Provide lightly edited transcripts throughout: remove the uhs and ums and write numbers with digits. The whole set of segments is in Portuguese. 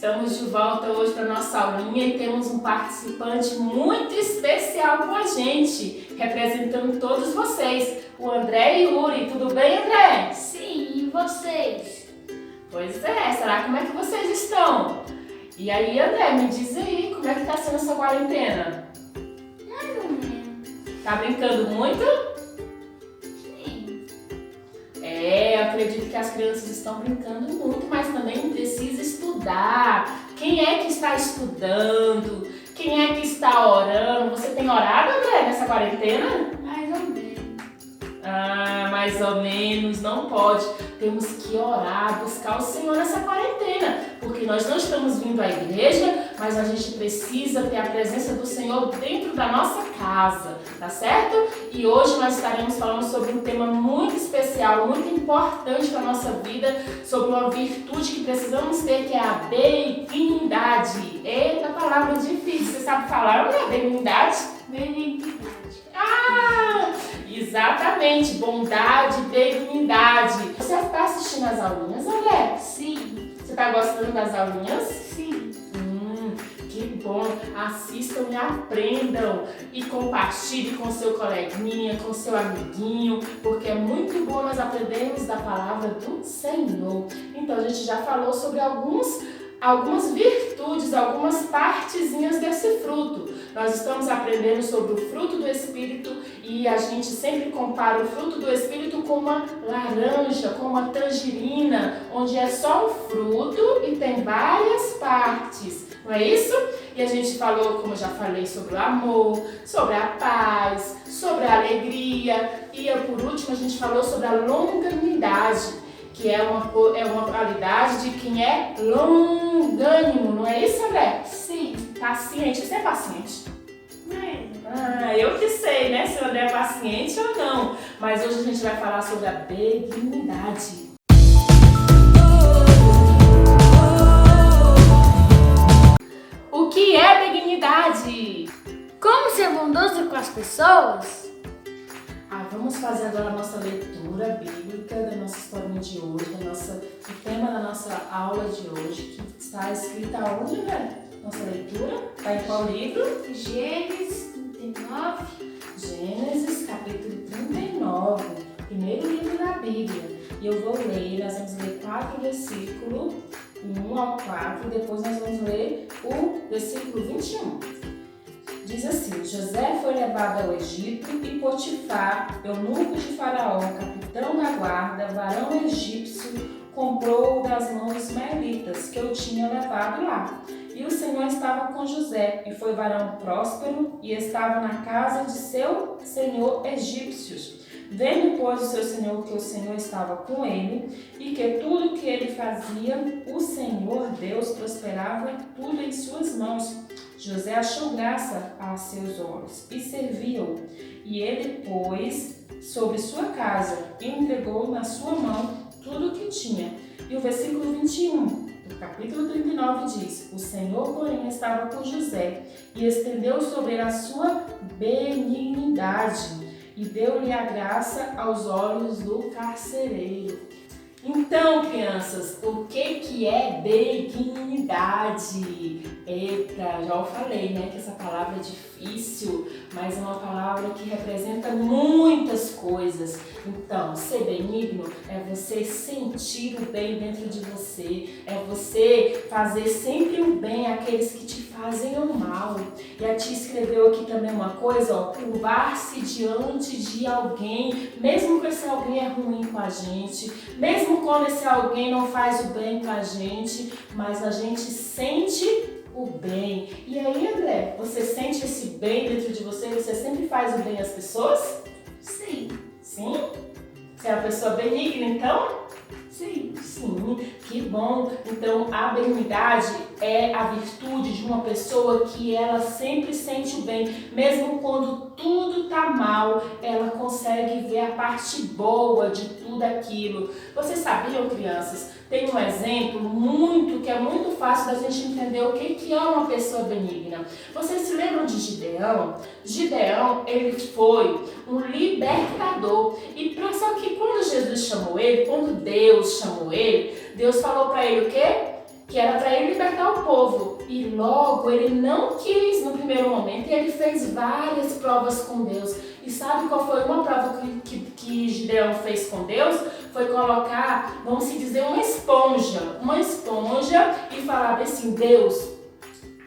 Estamos de volta hoje para a nossa aulinha e temos um participante muito especial com a gente, representando todos vocês, o André Yuri. Tudo bem, André? Sim, e vocês? Pois é, será como é que vocês estão? E aí, André, me diz aí, como é que está sendo essa quarentena? Mais ou menos. Tá brincando muito? Sim. Eu acredito que as crianças estão brincando muito, mas também precisa estudar. Quem é que está estudando? Quem é que está orando? Você tem orado, André, nessa quarentena? Mais ou menos. Mais ou menos, não pode. Temos que orar, buscar o Senhor nessa quarentena, porque nós não estamos vindo à igreja, mas a gente precisa ter a presença do Senhor dentro da nossa casa, tá certo? E hoje nós estaremos falando sobre um tema muito especial, muito importante para a nossa vida, sobre uma virtude que precisamos ter, que é a benignidade. Eita, palavra difícil, você sabe falar, não é benignidade? Benignidade. Exatamente, bondade, benignidade. Você está assistindo as aulinhas, André? Sim. Você está gostando das aulinhas? Sim. Que bom! Assistam e aprendam e compartilhem com seu coleguinha, com seu amiguinho, porque é muito bom nós aprendermos da palavra do Senhor. Então a gente já falou sobre algumas virtudes, algumas partezinhas desse fruto. Nós estamos aprendendo sobre o fruto do Espírito e a gente sempre compara o fruto do Espírito com uma laranja, com uma tangerina, onde é só um fruto e tem várias partes, não é isso? E a gente falou, como eu já falei, sobre o amor, sobre a paz, sobre a alegria e por último a gente falou sobre a longanimidade, que é uma qualidade de quem é longânimo, não é isso, André? Sim. Paciente, você é paciente? Mas... Eu que sei, né, se o André é paciente ou não. Mas hoje a gente vai falar sobre a benignidade. O que é benignidade? Como ser bondoso com as pessoas? Vamos fazer agora a nossa leitura bíblica da nossa historinha de hoje, do tema da nossa aula de hoje, que está escrita onde, né? Nossa leitura? Está em qual livro? Gênesis 39. Gênesis, capítulo 39, primeiro livro da Bíblia. E eu vou ler, nós vamos ler 4 versículos, 1 ao 4, depois nós vamos ler o versículo 21. Diz assim: José foi levado ao Egito e Potifar, eunuco de Faraó, capitão da guarda, varão egípcio, comprou-o das mãos dos ismaelitas, que eu tinha levado lá. E o Senhor estava com José, e foi varão próspero, e estava na casa de seu senhor egípcio. Vendo, pois, o seu senhor que o Senhor estava com ele, e que tudo que ele fazia, o Senhor Deus prosperava tudo em suas mãos. José achou graça a seus olhos e serviu-o, e ele pôs sobre sua casa e entregou na sua mão tudo o que tinha. E o versículo 21 do capítulo 39 diz: O Senhor, porém, estava com José e estendeu sobre ele a sua benignidade e deu-lhe a graça aos olhos do carcereiro. Então, crianças, o que é benignidade? Eita, já eu falei, né, que essa palavra é difícil, mas é uma palavra que representa muitas coisas. Então, ser benigno é você sentir o bem dentro de você, é você fazer sempre o bem àqueles que te fazem o mal. E a tia escreveu aqui também uma coisa, curvar-se diante de alguém, mesmo que esse alguém é ruim com a gente, mesmo quando esse alguém não faz o bem com a gente, mas a gente sente o bem. E aí, André, você sente esse bem dentro de você? Você sempre faz o bem às pessoas? Sim. Sim? Você é uma pessoa benigna, então? Sim. Sim, que bom. Então, a benignidade é a virtude de uma pessoa que ela sempre sente o bem, mesmo quando tudo tá mal, ela consegue ver a parte boa de tudo aquilo. Vocês sabiam, crianças? Tem um exemplo que é muito fácil da gente entender o que é uma pessoa benigna. Vocês se lembram de Gideão? Gideão, ele foi um libertador. Só que quando Jesus chamou ele, quando Deus chamou ele, Deus falou para ele o quê? que era para ele libertar o povo. E logo ele não quis no primeiro momento e ele fez várias provas com Deus. E sabe qual foi uma prova que Gideão fez com Deus? Foi colocar, vamos dizer, uma esponja e falar assim: Deus,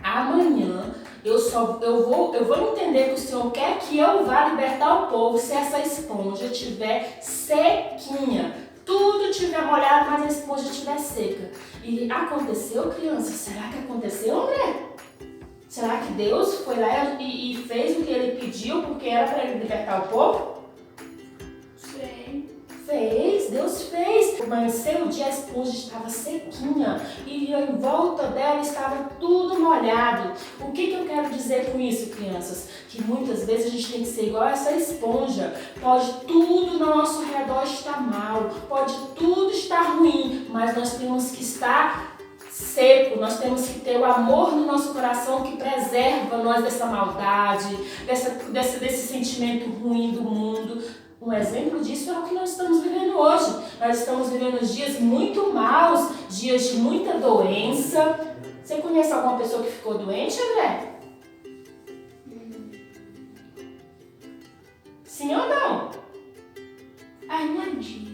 amanhã eu vou entender que o Senhor quer que eu vá libertar o povo se essa esponja estiver sequinha. Tudo estiver molhado, mas a esponja estiver seca. E aconteceu, criança? Será que aconteceu, André? Será que Deus foi lá e fez o que ele pediu porque era para ele libertar o povo? Sei. Fez, Deus fez. Amanheceu o dia, a esponja estava sequinha e em volta dela estava tudo molhado. O que eu quero dizer com isso, crianças? Que muitas vezes a gente tem que ser igual a essa esponja. Pode tudo no nosso redor estar mal, pode tudo estar ruim, mas nós temos que estar seco, nós temos que ter o amor no nosso coração que preserva nós dessa maldade, desse sentimento ruim do mundo. Um exemplo disso é o que nós estamos vivendo hoje. Nós estamos vivendo dias muito maus, dias de muita doença. Você conhece alguma pessoa que ficou doente, André? Sim ou não? Ai, imagina.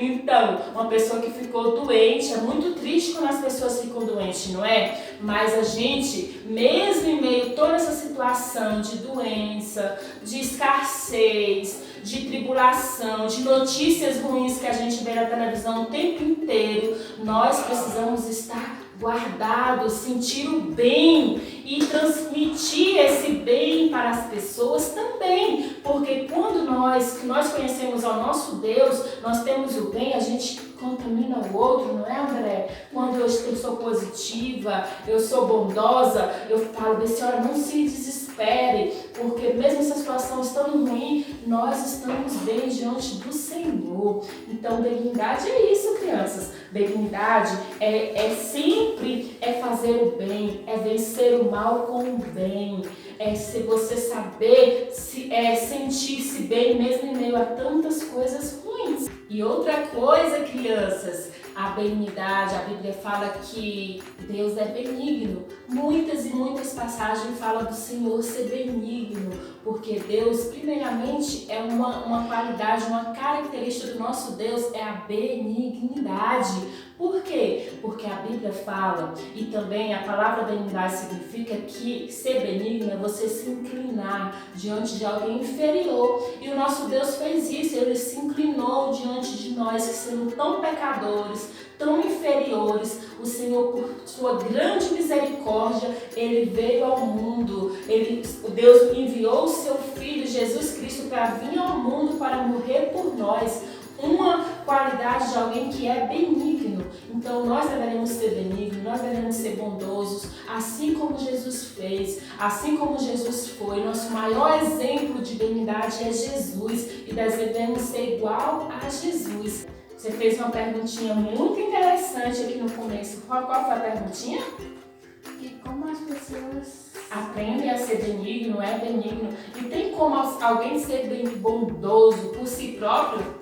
Então, uma pessoa que ficou doente, é muito triste quando as pessoas ficam doentes, não é? Mas a gente, mesmo em meio a toda essa situação de doença, de escassez, de tribulação, de notícias ruins que a gente vê na televisão o tempo inteiro, nós precisamos estar guardados, sentir o bem e transmitir esse bem para as pessoas também, porque quando nós conhecemos ao nosso Deus, nós temos o bem, a gente contamina o outro, não é, André? Quando eu sou positiva, eu sou bondosa, eu falo, senhora, não se desespere, porque mesmo essa situação estando ruim, nós estamos bem diante do Senhor. Então, benignidade é isso, crianças. Benignidade é sempre fazer o bem, é vencer o mal com o bem, se você saber sentir-se bem mesmo em meio a tantas coisas ruins. E outra coisa, crianças, a benignidade, a Bíblia fala que Deus é benigno. Muitas e muitas passagens falam do Senhor ser benigno, porque Deus, primeiramente, é uma qualidade, uma característica do nosso Deus, é a benignidade. Por quê? Porque a Bíblia fala, e também a palavra benignidade significa que ser benigno é você se inclinar diante de alguém inferior. E o nosso Deus fez isso, Ele se inclinou diante de nós que somos tão pecadores, tão inferiores. O Senhor, por sua grande misericórdia, Ele veio ao mundo. Deus enviou o seu Filho, Jesus Cristo, para vir ao mundo, para morrer por nós. Uma qualidade de alguém que é benigno. Então nós devemos ser benignos, nós devemos ser bondosos, assim como Jesus fez, assim como Jesus foi. Nosso maior exemplo de benignidade é Jesus e devemos ser igual a Jesus. Você fez uma perguntinha muito interessante aqui no começo. Qual foi a perguntinha? E como as pessoas aprendem a ser benigno, é benigno. E tem como alguém ser bem bondoso por si próprio?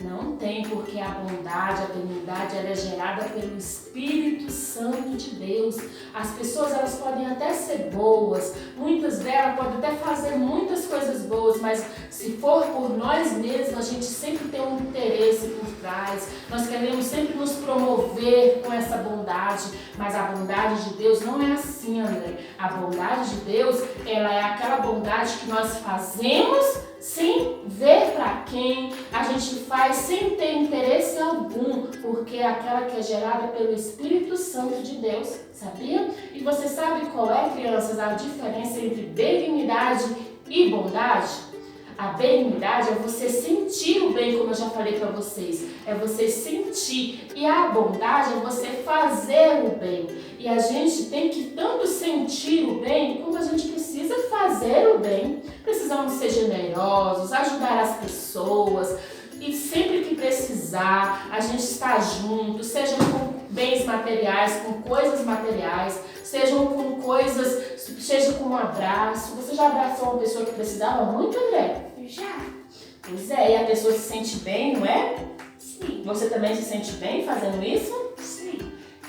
Não tem, porque a bondade, a benignidade, ela é gerada pelo Espírito Santo de Deus. As pessoas, elas podem até ser boas, muitas delas podem até fazer muitas coisas boas, mas se for por nós mesmos, a gente sempre tem um interesse por trás. Nós queremos sempre nos promover com essa bondade, mas a bondade de Deus não é assim, André. A bondade de Deus, ela é aquela bondade que nós fazemos sem ver para quem, a gente faz sem ter interesse algum, porque é aquela que é gerada pelo Espírito Santo de Deus, sabia? E você sabe qual é, crianças, a diferença entre benignidade e bondade? A benignidade é você sentir o bem, como eu já falei para vocês, é você sentir, e a bondade é você fazer o bem. E a gente tem que tanto sentir o bem, como a gente precisa fazer o bem. Precisamos ser generosos, ajudar as pessoas, e sempre que precisar, a gente está junto, seja com bens materiais, com coisas materiais, seja com um abraço. Você já abraçou uma pessoa que precisava muito, André? já? Pois é, e a pessoa se sente bem, não é? Sim. Você também se sente bem fazendo isso?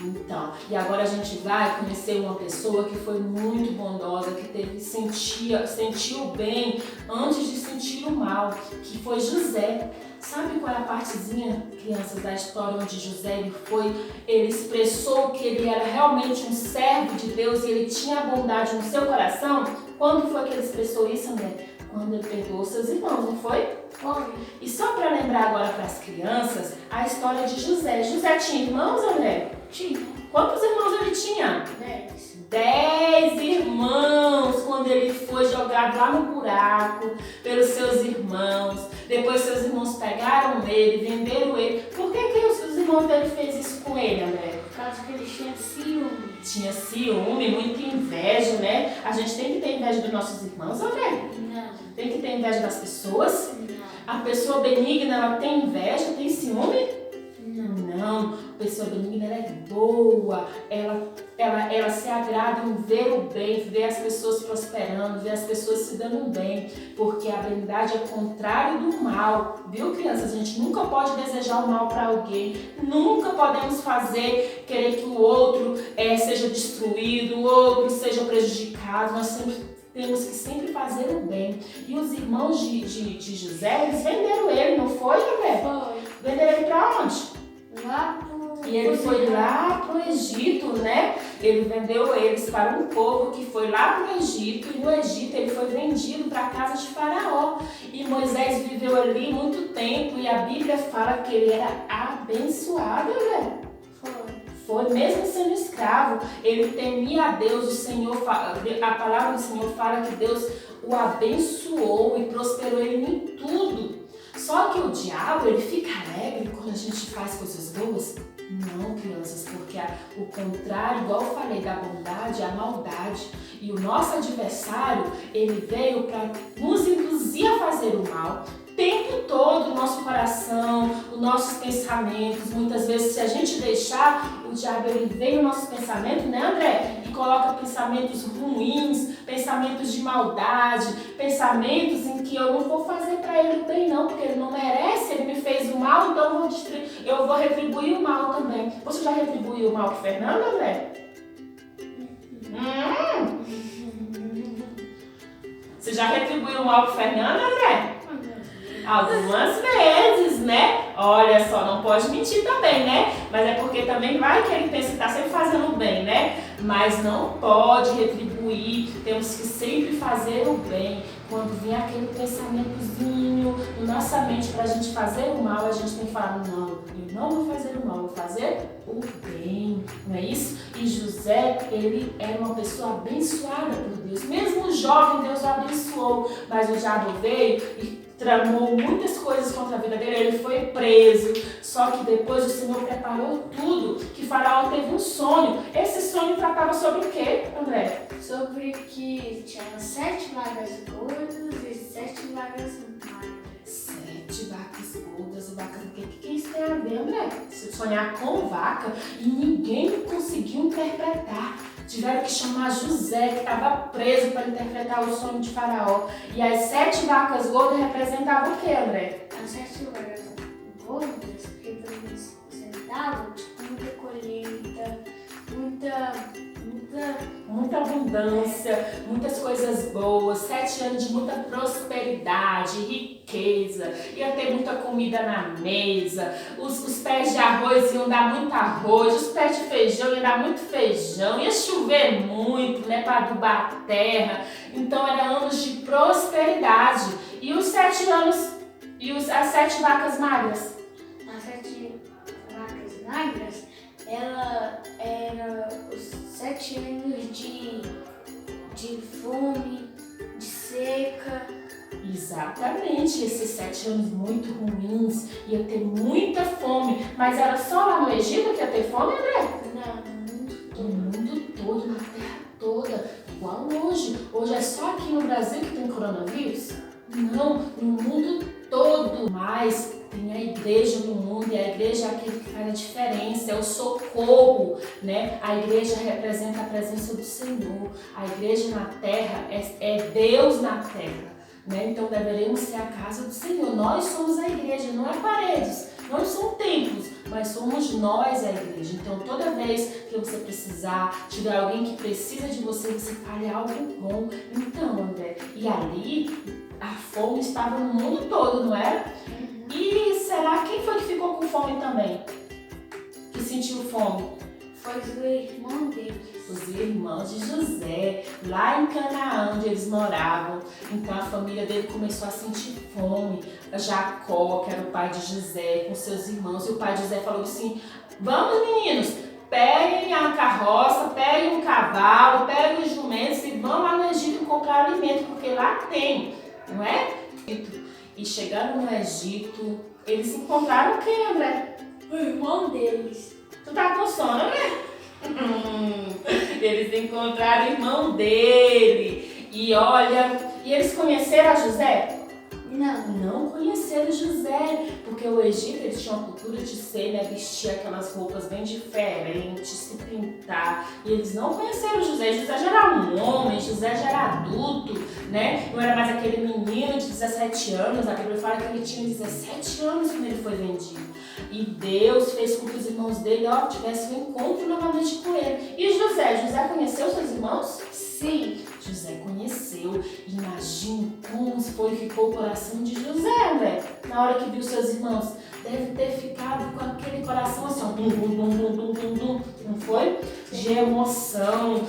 Então, e agora a gente vai conhecer uma pessoa que foi muito bondosa, que sentiu bem antes de sentir o mal, que foi José. Sabe qual é a partezinha, crianças, da história onde José ele expressou que ele era realmente um servo de Deus e ele tinha a bondade no seu coração? Quando foi que ele expressou isso, André? Quando ele perdoou seus irmãos, não foi? Foi. E só para lembrar agora para as crianças, a história de José. José tinha irmãos, André? Tinha. Quantos irmãos ele tinha? 10. 10 irmãos, quando ele foi jogado lá no buraco pelos seus irmãos. Depois seus irmãos pegaram ele, venderam ele. Por que os irmãos dele fez isso com ele, André? Por causa que ele tinha ciúme. Tinha ciúme, muita inveja, né? A gente tem que ter inveja dos nossos irmãos, André? Não. Tem que ter inveja das pessoas? Não. A pessoa benigna, ela tem inveja, tem ciúme? Não. Não, a pessoa benigna ela é boa, ela se agrada em ver o bem, ver as pessoas prosperando, ver as pessoas se dando bem, porque a bondade é contrário do mal, viu, crianças? A gente nunca pode desejar o mal para alguém, nunca podemos querer que o outro seja destruído, o outro seja prejudicado, nós temos que sempre fazer o bem. E os irmãos de José, eles venderam ele, não foi, André? Foi. Venderam ele para onde? Lá pro... E ele foi lá pro Egito, né? Ele vendeu eles para um povo que foi lá pro Egito. E no Egito ele foi vendido para a casa de Faraó. E Moisés viveu ali muito tempo. E a Bíblia fala que ele era abençoado, né? Foi mesmo sendo escravo. Ele temia a Deus. O Senhor, a palavra do Senhor fala que Deus o abençoou e prosperou ele em tudo. Só que o diabo, ele fica alegre quando a gente faz coisas boas? Não, crianças, porque o contrário, igual eu falei, da bondade é a maldade. E o nosso adversário, ele veio para nos induzir a fazer o mal. O tempo todo, o nosso coração, os nossos pensamentos, muitas vezes, se a gente deixar, o diabo ele vem no nosso pensamento, né, André? E coloca pensamentos ruins, pensamentos de maldade, pensamentos em que eu não vou fazer para ele o bem não, porque ele não merece, ele me fez o mal, então eu vou retribuir o mal também. Você já retribuiu o mal para Fernanda, André? Você já retribuiu o mal para Fernanda, André? Algumas vezes, né? Olha só, não pode mentir também, né? Mas é porque também vai que ele pensa que está sempre fazendo o bem, né? Mas não pode retribuir, temos que sempre fazer o bem. Quando vem aquele pensamentozinho na nossa mente para a gente fazer o mal, a gente tem que falar, não, eu não vou fazer o mal, eu vou fazer o bem, não é isso? E José, ele era uma pessoa abençoada por Deus. Mesmo jovem, Deus o abençoou, mas o diabo veio e tramou muitas coisas contra a vida dele, ele foi preso, só que depois o Senhor preparou tudo, que Faraó teve um sonho. Esse sonho tratava sobre o quê, André? Sobre que tinha 7 vacas gordas e 7 vacas magras. 7 vacas gordas, vacas... O que isso tem a ver, André? Se sonhar com vaca e ninguém conseguiu interpretar. Tiveram que chamar José, que estava preso, para interpretar o sonho de Faraó. E as 7 vacas gordas representavam o que, André? As 7 vacas gordas representavam tipo, muita colheita, muita abundância, muitas coisas boas, 7 anos de muita prosperidade, riqueza, ia ter muita comida na mesa, os pés de arroz iam dar muito arroz, os pés de feijão iam dar muito feijão, ia chover muito, né, para adubar a terra. Então eram anos de prosperidade. E os 7 anos, as 7 vacas magras? As 7 vacas magras, ela era os 7 anos de fome, de seca. Exatamente, esses 7 anos muito ruins, ia ter muita fome, mas era só lá no Egito que ia ter fome, André? Não, No mundo todo, na terra toda, igual hoje. Hoje é só aqui no Brasil que tem coronavírus? Não, no mundo todo. Mas tem a igreja no mundo e a igreja é aquele que faz a diferença, é o socorro, né? A igreja representa a presença do Senhor. A igreja na terra é Deus na terra, né? Então deveremos ser a casa do Senhor. Nós somos a igreja, não é paredes. não são templos, mas somos nós a igreja. Então toda vez que você precisar, tiver alguém que precisa de você, você fale algo bom. Então, André, e ali a fome estava no mundo todo, não era? E será quem foi que ficou com fome também? Que sentiu fome? Foi o irmão deles. Os irmãos de José, lá em Canaã, onde eles moravam. Então a família dele começou a sentir fome. Jacó, que era o pai de José, com seus irmãos. E o pai de José falou assim: vamos, meninos, peguem a carroça, peguem um cavalo, peguem os jumentos e vão lá no Egito comprar alimento, porque lá tem, não é? E chegando no Egito, eles encontraram quem, André? O irmão deles. Tu tá com sono, né? Eles encontraram o irmão dele. E olha, e eles conheceram a José? Não conheceram José, porque o Egito eles tinham uma cultura de ser, né, vestir aquelas roupas bem diferentes, se pintar. E eles não conheceram José. José já era um homem, José já era adulto, né? Não era mais aquele menino de 17 anos. A Bíblia fala que ele tinha 17 anos quando ele foi vendido. E Deus fez com que os irmãos dele tivessem um encontro novamente com ele. E José conheceu seus irmãos? Sim. José conheceu. Imagine como ficou o coração de José, André, na hora que viu seus irmãos. Deve ter ficado com aquele coração assim, ó, dum, dum, dum, dum, dum, dum, dum, não foi? De emoção,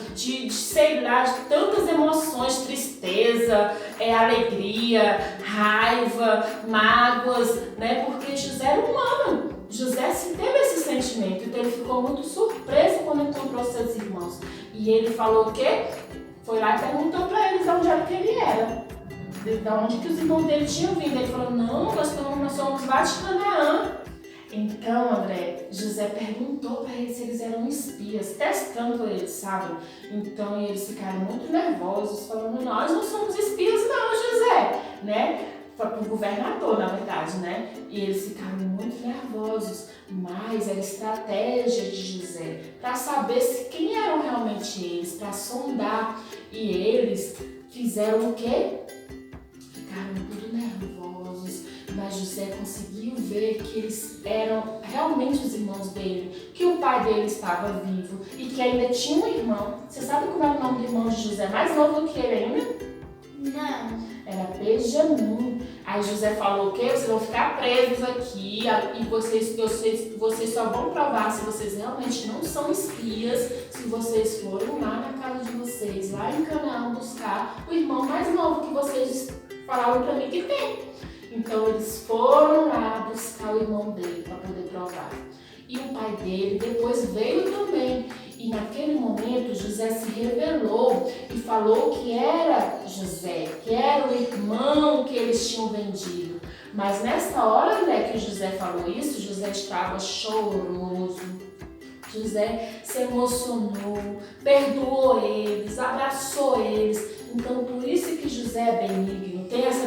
sei lá, de tantas emoções, tristeza, alegria, raiva, mágoas, né? Porque José era humano. José teve esse sentimento, então ele ficou muito surpreso quando encontrou seus irmãos. E ele falou o quê? Foi lá e perguntou para eles de onde era que ele era. De onde que os irmãos dele tinham vindo. Ele falou, não, nós somos lá de Canaã. Então, André, José perguntou para eles se eles eram espias, testando eles, sabe? Então, eles ficaram muito nervosos, falando, nós não somos espias não, José, né? Foi para o governador, na verdade, né? E eles ficaram muito nervosos, mas era estratégia de José para saber quem eram realmente eles, para sondar. E eles fizeram o quê? Ficaram tudo nervosos, mas José conseguiu ver que eles eram realmente os irmãos dele, que o pai dele estava vivo e que ainda tinha um irmão. Você sabe como era o nome do irmão de José, mais novo do que ele ainda? Não. Era Benjamim. Aí José falou o quê? Vocês vão ficar presos aqui e vocês só vão provar se vocês realmente não são espias se vocês forem lá na casa de vocês, lá em Canaã, buscar o irmão mais novo que vocês falaram pra mim que tem. Então eles foram lá buscar o irmão dele para poder provar. E o pai dele depois veio também. E naquele momento José se revelou e falou que era José, que era o irmão que eles tinham vendido. Mas nessa hora, né, que José falou isso, José estava choroso. José se emocionou, perdoou eles, abraçou eles. Então, por isso que José é benigno, teve essa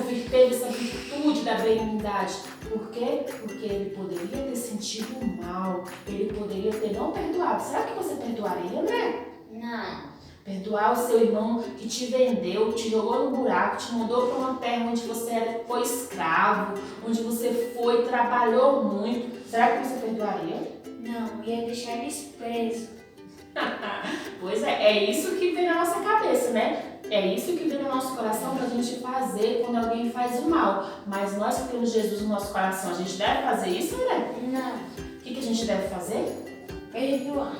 virtude da benignidade. Por quê? Porque ele poderia ter sentido mal, ele poderia ter não perdoado. Será que você perdoaria, André? Não. Perdoar o seu irmão que te vendeu, te jogou no buraco, te mandou para uma terra onde você foi escravo, onde você trabalhou muito. Será que você perdoaria? Não, ia deixar eles presos. Pois é isso que vem na nossa cabeça, né? É isso que vem no nosso coração pra gente fazer quando alguém faz o mal. Mas nós que temos Jesus no nosso coração, a gente deve fazer isso, né? Não. O que a gente deve fazer? Perdoar.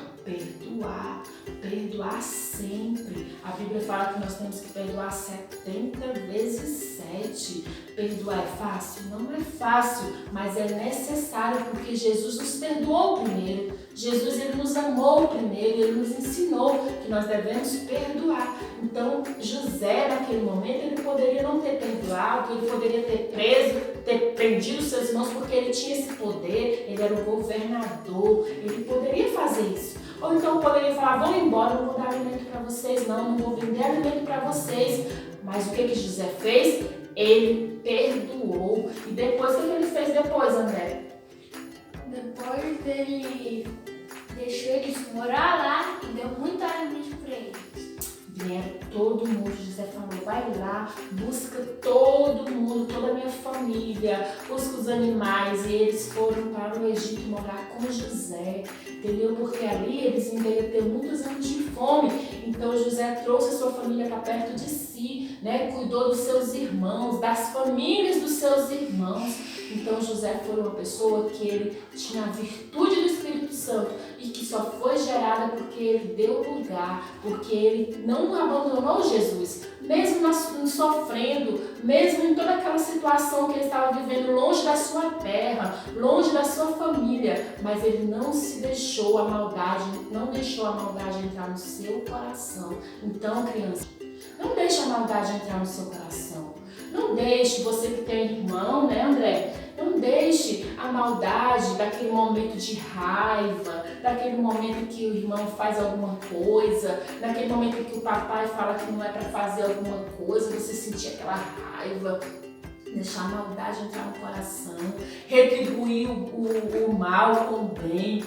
Perdoar sempre. A Bíblia fala que nós temos que perdoar 70 vezes 7. Perdoar é fácil? Não é fácil, mas é necessário porque Jesus nos perdoou primeiro. Jesus ele nos amou primeiro, ele nos ensinou que nós devemos perdoar. Então José naquele momento ele poderia não ter perdoado, ele poderia ter preso, ter prendido seus irmãos porque ele tinha esse poder, ele era o governador, ele poderia fazer isso. Ou então poderia falar, vão embora, não vou dar alimento para vocês, não vou vender alimento para vocês. Mas o que José fez? Ele perdoou. E depois, o que ele fez depois, André? Depois ele deixou eles morar lá e deu muito alimento para eles. Vieram todo mundo, José falou, vai lá, busca todo mundo, toda a minha família, busca os animais. E eles foram para o Egito morar com José, entendeu? Porque ali eles ainda iam ter muitos anos de fome. Então José trouxe a sua família para perto de si, né? Cuidou dos seus irmãos, das famílias dos seus irmãos. Então José foi uma pessoa que ele tinha a virtude do Espírito Santo e que só foi gerada porque ele deu lugar, porque ele não abandonou Jesus, mesmo sofrendo, mesmo em toda aquela situação que ele estava vivendo longe da sua terra, longe da sua família, mas ele não se deixou a maldade, não deixou a maldade entrar no seu coração. Então, criança, não deixe a maldade entrar no seu coração. Não deixe, você que tem irmão, né, André? Não deixe a maldade daquele momento de raiva, daquele momento que o irmão faz alguma coisa, daquele momento que o papai fala que não é para fazer alguma coisa, você sentir aquela raiva. Deixar a maldade entrar no coração, retribuir o mal com o bem.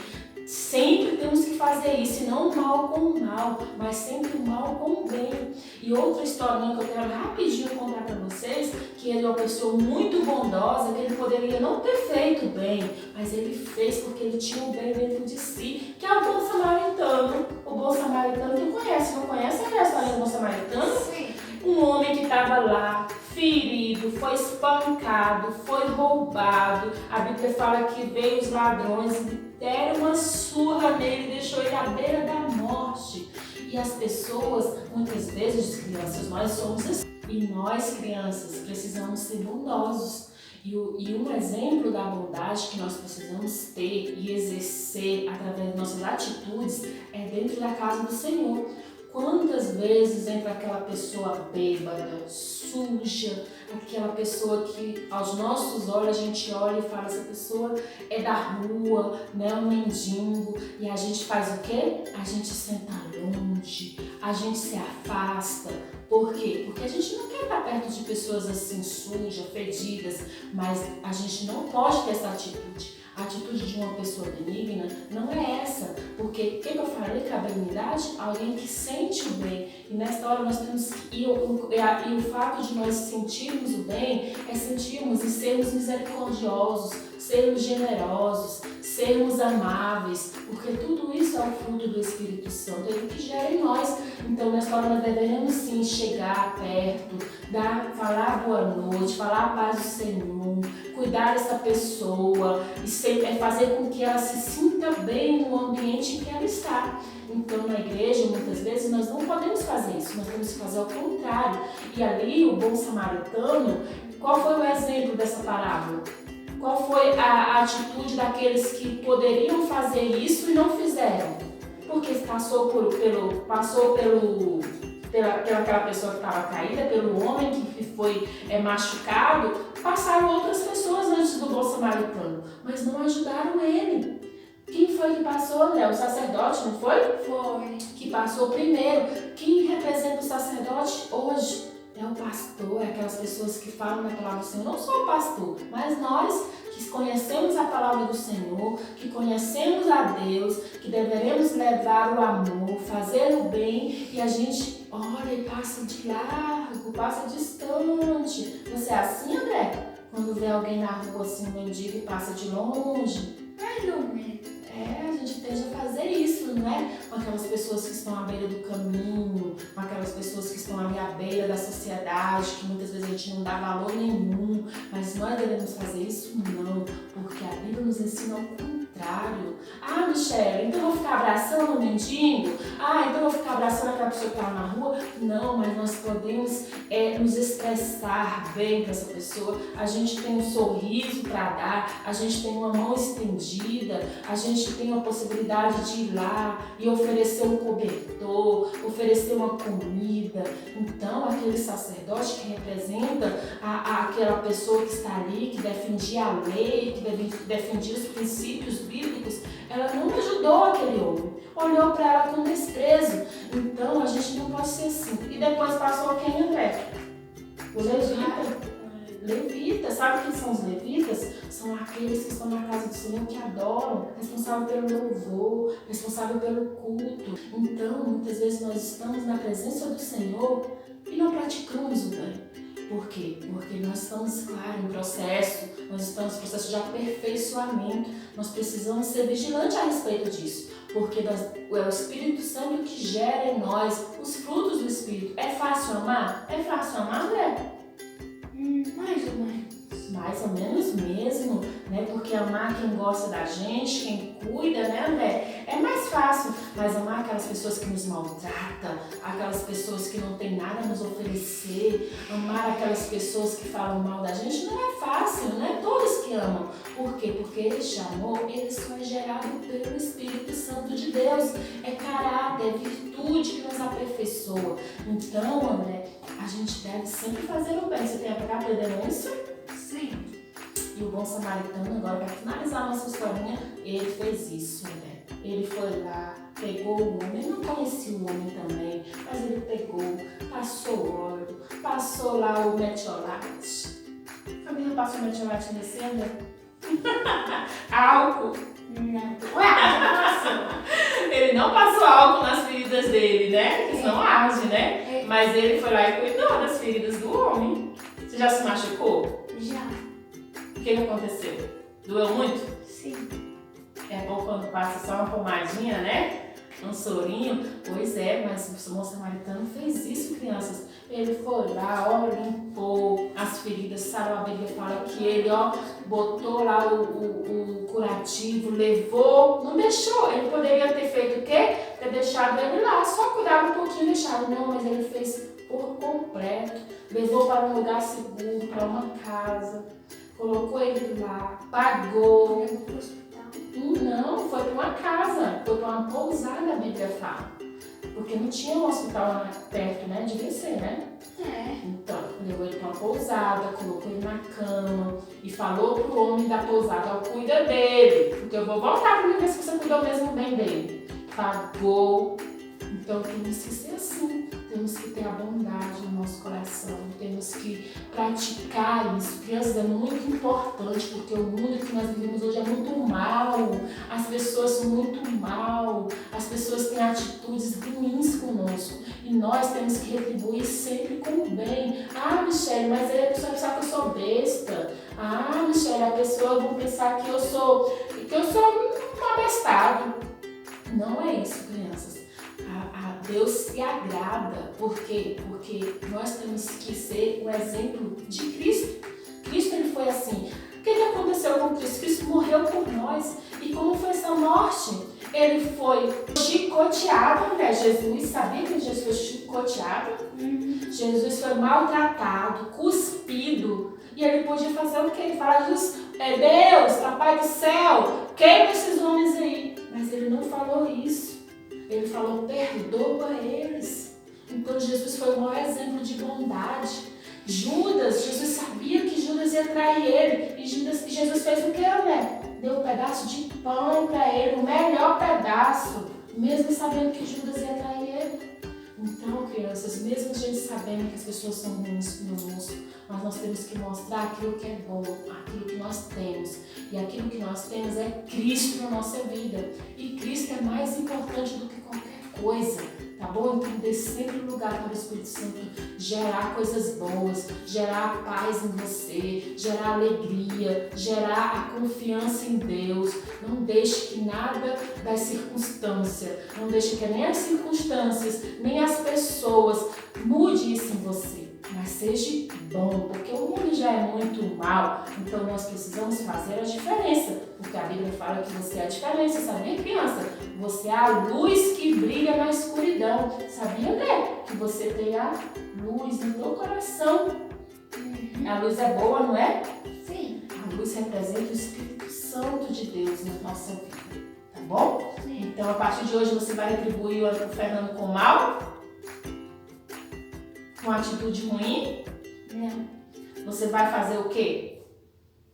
Sempre temos que fazer isso, e não o mal com o mal, mas sempre o mal com o bem. E outra historinha que eu quero rapidinho contar para vocês, que ele é uma pessoa muito bondosa, que ele poderia não ter feito bem, mas ele fez porque ele tinha o bem dentro de si, que é o bom samaritano. O bom samaritano, tu conhece, não conhece a história do bom samaritano? Sim. Um homem que estava lá, ferido, foi espancado, foi roubado. A Bíblia fala que veio os ladrões e deram uma surra nele, deixou ele à beira da morte. E as pessoas, muitas vezes, crianças, nós somos assim. E nós, crianças, precisamos ser bondosos. E um exemplo da bondade que nós precisamos ter e exercer através de nossas atitudes é dentro da casa do Senhor. Quantas vezes entra aquela pessoa bêbada, suja, aquela pessoa que aos nossos olhos a gente olha e fala, essa pessoa é da rua, né, um mendigo, e a gente faz o quê? A gente senta longe, a gente se afasta. Por quê? Porque a gente não quer estar perto de pessoas assim sujas, fedidas, mas a gente não pode ter essa atitude. A atitude de uma pessoa benigna não é essa, porque o que eu falei que a benignidade? Alguém que sente o bem. E nesta hora nós temos que, e o fato de nós sentirmos o bem é sentirmos e sermos misericordiosos, sermos generosos, sermos amáveis, porque tudo isso é o fruto do Espírito Santo, ele que gera em nós. Então nesta hora nós devemos sim chegar perto, falar boa noite, falar a paz do Senhor, cuidar dessa pessoa e fazer com que ela se sinta bem no ambiente em que ela está. Então, na igreja, muitas vezes, nós não podemos fazer isso, nós temos que fazer ao contrário. E ali, o bom samaritano, qual foi o exemplo dessa parábola? Qual foi a atitude daqueles que poderiam fazer isso e não fizeram? Porque passou pelaquela pessoa que estava caída, pelo homem que foi machucado, passaram outras pessoas antes do bom samaritano, mas não ajudaram ele. Quem foi que passou, André? O sacerdote, não foi? Foi. Que passou primeiro. Quem representa o sacerdote hoje? É o pastor, é aquelas pessoas que falam da palavra do Senhor, não só o pastor, mas nós que conhecemos a palavra do Senhor, que conhecemos a Deus, que deveremos levar o amor, fazer o bem, e a gente olha e passa de largo, passa distante. Você é assim, André? Quando vê alguém na rua assim, um mendigo, e passa de longe? Mais ou menos. A gente tende a fazer isso, não é? Com aquelas pessoas que estão à beira do caminho, com aquelas pessoas que estão ali à beira da sociedade, que muitas vezes a gente não dá valor nenhum, mas nós devemos fazer isso? Não, porque a Bíblia nos ensina ao contrário. Ah, Michele, então eu vou ficar abraçando o mendigo? Ah, então eu vou ficar abraçando aquela pessoa que está na rua? Não, mas nós podemos nos expressar bem para essa pessoa. A gente tem um sorriso para dar, a gente tem uma mão estendida, a gente tem a possibilidade de ir lá e oferecer um cobertor, oferecer uma comida. Então, aquele sacerdote que representa aquela pessoa que está ali, que defendia a lei, que defendia os princípios bíblicos, ela não ajudou aquele homem, olhou para ela com desprezo. Então, a gente não pode ser assim. E depois passou quem, André? O levita. levitas. Sabe quem são os levitas? São aqueles que estão na casa do Senhor, que adoram, responsável pelo louvor, responsável pelo culto. Então, muitas vezes nós estamos na presença do Senhor e não praticamos o bem. Por quê? Porque nós estamos, claro, em processo, nós estamos em processo de aperfeiçoamento. Nós precisamos ser vigilantes a respeito disso, porque é o Espírito Santo que gera em nós os frutos do Espírito. É fácil amar? É fácil amar, André? Mais ou menos. Mais ou menos mesmo, né? Porque amar quem gosta da gente, quem cuida, né, André? É mais fácil, mas amar aquelas pessoas que nos maltratam, aquelas pessoas que não têm nada a nos oferecer, amar aquelas pessoas que falam mal da gente, não é fácil, não é todos que amam. Por quê? Porque este amor, ele só é gerado pelo Espírito Santo de Deus. É caráter, é virtude que nos aperfeiçoa. Então, André, a gente deve sempre fazer o bem. Você tem aprendendo isso? Sim. E o bom samaritano, agora para finalizar a nossa historinha, ele fez isso, né? Ele foi lá, pegou o homem, eu não conhecia o homem também, mas ele pegou, passou óleo, passou lá o metiolate. A menina passou o metiolate nesse, André? Álcool. Não. Ué, Ele não passou álcool nas feridas dele, né? Porque senão arde, né? Mas ele foi lá e cuidou das feridas do homem. Você já se machucou? já. O que aconteceu? Doeu muito? Sim. É bom quando passa só uma pomadinha, né? Um sorinho. Pois é, mas o bom samaritano fez isso, crianças. Ele foi lá, ó, limpou as feridas, sarou. A Bíblia fala que ele, ó, botou lá o curativo, levou, não deixou. Ele poderia ter feito o quê? Ter deixado ele lá, só cuidava um pouquinho e deixado. Não, mas ele fez por completo. Levou para um lugar seguro, para uma casa. Colocou ele lá, pagou. Levou pro hospital. Não, foi para uma casa, foi para uma pousada, a Bíblia fala. Porque não tinha um hospital lá perto, né? Devia ser, né? É. Então, levou ele para uma pousada, colocou ele na cama e falou pro homem da pousada, ó, cuida dele, porque eu vou voltar para ver se você cuidou mesmo bem dele. Pagou. Então, temos que ser assim, temos que ter a bondade no nosso coração, temos que praticar isso. Crianças, é muito importante, porque o mundo que nós vivemos hoje é muito mal, as pessoas são muito mal, as pessoas têm atitudes ruins conosco e nós temos que retribuir sempre com o bem. Ah, Michele, mas aí a pessoa vai pensar que eu sou besta. Ah, Michele, a pessoa vai pensar que eu sou um abestado. Não é isso, crianças. Deus se agrada. Por quê? Porque nós temos que ser o exemplo de Cristo. Cristo, ele foi assim. O que aconteceu com Cristo? Cristo morreu por nós. E como foi essa morte? Ele foi chicoteado, né? Jesus, sabia que Jesus foi chicoteado? Jesus foi maltratado, cuspido. E ele podia fazer o quê? Ele fala, Jesus, Deus, Papai do céu, queima esses homens aí. Mas ele não falou isso. Ele falou, perdoa eles. Então Jesus foi o maior exemplo de bondade. Jesus sabia que Judas ia trair ele. E Jesus fez o que, né? Deu um pedaço de pão para ele, o melhor pedaço, mesmo sabendo que Judas ia trair ele. Então, crianças, mesmo a gente sabendo que as pessoas são ruins conosco, mas nós temos que mostrar aquilo que é bom, aquilo que nós temos. E aquilo que nós temos é Cristo na nossa vida. E Cristo é mais importante do que qualquer coisa, tá bom? Então dê sempre lugar para o Espírito Santo gerar coisas boas, gerar paz em você, gerar alegria, gerar a confiança em Deus. Não deixe que nada das circunstâncias, não deixe que nem as circunstâncias, nem as pessoas mude isso em você. Mas seja bom, porque o mundo já é muito mal, então nós precisamos fazer a diferença, porque a Bíblia fala que você é a diferença, sabia, criança? Você é a luz que brilha na escuridão, sabia, né? Que você tem a luz no teu coração. A luz é boa, não é? Sim. A luz representa o Espírito Santo de Deus na nossa vida, tá bom? Sim. Então, a partir de hoje, você vai retribuir o Fernando com mal? Com atitude ruim? Não. Você vai fazer o quê?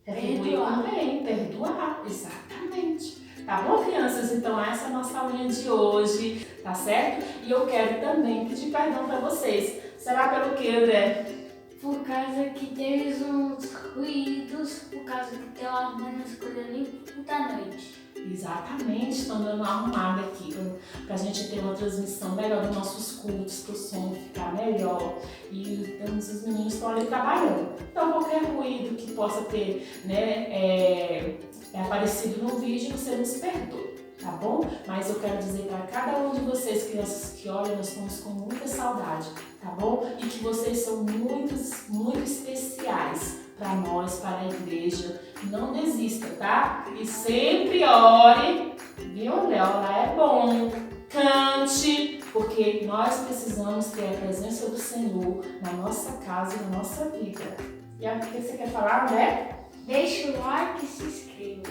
Retribuir Perdoar. também, perdoar, exatamente. Tá bom, crianças? Então essa é a nossa aulinha de hoje, tá certo? E eu quero também pedir perdão para vocês. Será pelo quê, André? Por causa que teve uns ruídos, por causa que tem uma arrumando as coisas ali da noite. Exatamente, estão dando uma arrumada aqui para a gente ter uma transmissão melhor dos nossos cultos, para o som ficar melhor. E temos os meninos que estão ali trabalhando. Então, qualquer ruído que possa ter, né, aparecido no vídeo, você nos perdoe, tá bom? Mas eu quero dizer para cada um de vocês, crianças que olham, nós estamos com muita saudade, tá bom? E que vocês são muito especiais para nós, para a igreja. Não desista, tá? E sempre ore, viu? Orar é bom. Cante, porque nós precisamos ter a presença do Senhor na nossa casa e na nossa vida. E o que você quer falar, né? Deixa o like e se inscreva.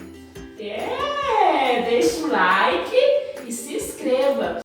Deixa o like e se inscreva.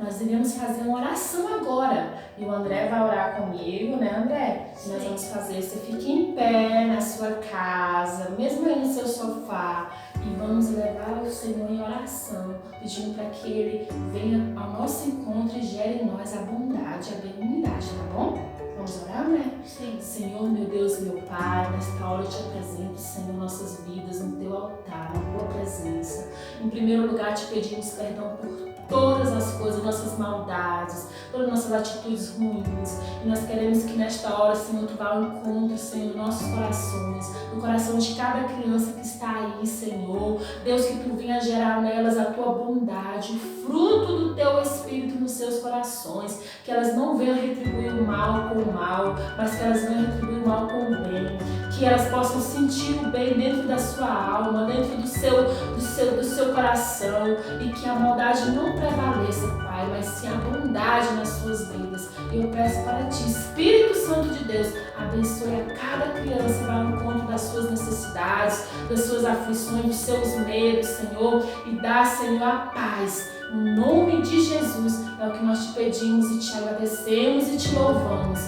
Nós iremos fazer uma oração agora. E o André vai orar comigo, né, André? Sim. Nós vamos fazer. Você fique em pé na sua casa, mesmo aí no seu sofá. E vamos levar o Senhor em oração, pedindo para que Ele venha ao nosso encontro e gere em nós a bondade, a benignidade, tá bom? Vamos orar, né? Sim. Senhor, meu Deus, meu Pai, nesta hora eu te apresento, Senhor, nossas vidas no teu altar, na tua presença. Em primeiro lugar, te pedimos perdão por todas as coisas, nossas maldades, todas as nossas atitudes ruins. E nós queremos que nesta hora, Senhor, tu vá ao encontro, Senhor, dos nossos corações, no coração de cada criança que está aí, Senhor. Deus, que tu venha gerar nelas a tua bondade, o fruto do teu Espírito nos seus corações. Que elas não venham retribuir o mal com o mal, mas que elas venham retribuir o mal com o bem. Que elas possam sentir o bem dentro da sua alma, dentro do seu coração. E que a maldade não prevaleça, Pai, mas sim a bondade nas suas vidas. E eu peço para ti, Espírito Santo de Deus, abençoe a cada criança, vá ao encontro das suas necessidades, das suas aflições, dos seus medos, Senhor, e dá, Senhor, a paz. No nome de Jesus é o que nós te pedimos e te agradecemos e te louvamos.